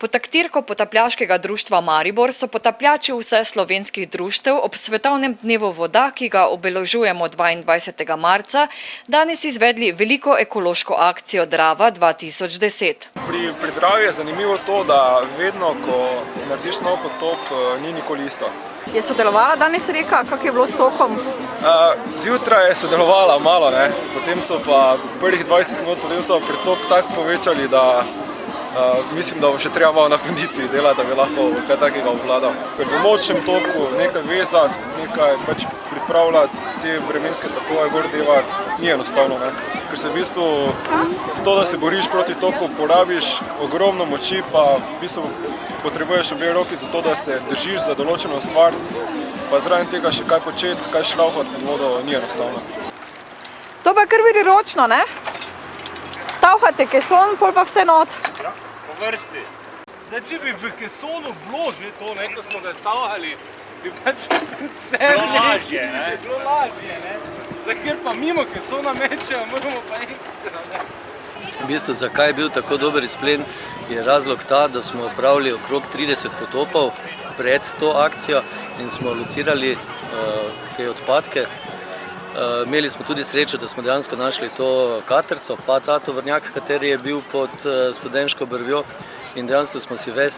Pod taktirko Potapljaškega društva Maribor so potapljači vse slovenskih društev ob svetovnem dnevu voda, ki ga obeležujemo 22. marca, danes izvedli veliko ekološko akcijo Drava 2010. Pri Dravi je zanimivo to, da vedno, ko narediš nov potop, ni nikoli isto. Je sodelovala danes reka, kako je bilo s tokom? Zjutraj je sodelovala malo, potem so pa prvih 20 minut, potem so pritok tako povečali, da mislim, da bo še treba malo na kondiciji delati, da bi lahko kaj takega obvladal. Pri močnem toku nekaj vezati, nekaj pač pripravljati, te vremenske tokove gor delati, ni enostavno, Ker se v bistvu, zato da se boriš proti toku, porabiš ogromno moči, pa v bistvu potrebuješ obe roki za to, da se držiš za določeno stvar, pa zraven tega še kaj početi, kaj šlaufati pod vodo, ni enostavno. To pa kar vidi ročno, ne? Stavhate keson, pol pa vse not. Ja, po vrsti. Zdaj, če bi v kesonu bilo že to, ko smo ga stavhali, bi pač vse lažje, bilo lažje, Zdaj, ker pa mimo kesona mečejo, moramo pa ekstra, V bistvu, zakaj je bil tako dober izplen, je razlog ta, da smo opravili okrog 30 potopov pred to akcijo in smo locirali te odpadke. Imeli smo tudi srečo, da smo dejansko našli to katrco, pa ta tovornjak, kateri je bil pod Studenško brvjo, in dejansko smo si ves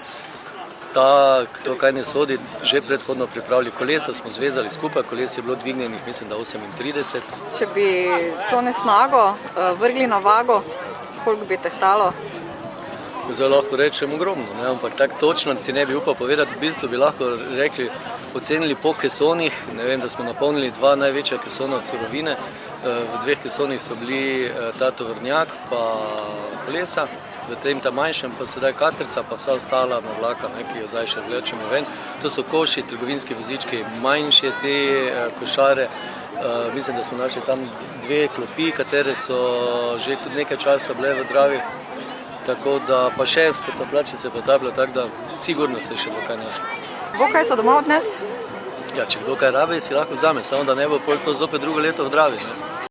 to, kaj ne sodi, že predhodno pripravili. Kolesa smo zvezali skupaj, koles je bilo dvignjenih, mislim, da 38. Če bi to nesnago vrgli na vago, koliko bi tehtalo? Zdaj lahko rečem ogromno, ampak tako točno si ne bi upal povedati. V bistvu bi lahko rekli, ocenili po kesonih, da smo napolnili 2 največja kesona od surovine. V 2 kesonih so bili ta tovornjak pa kolesa, v tem manjšem pa sedaj katrca, pa vsa ostala navlaka, ki jo zdaj še vlečemo ven. To so koši, trgovinski vozički, manjše te košare. Mislim, da smo našli tam 2 klopi, katere so že tudi nekaj časa bile v Dravi. Tako da pa še potapljači se potapljajo, tako da sigurno se še bo kaj našlo. Bo kaj so doma odnesti? Ja, če kdo kaj rabi, si lahko vzame, samo da ne bo to zopet drugo leto v Dravi,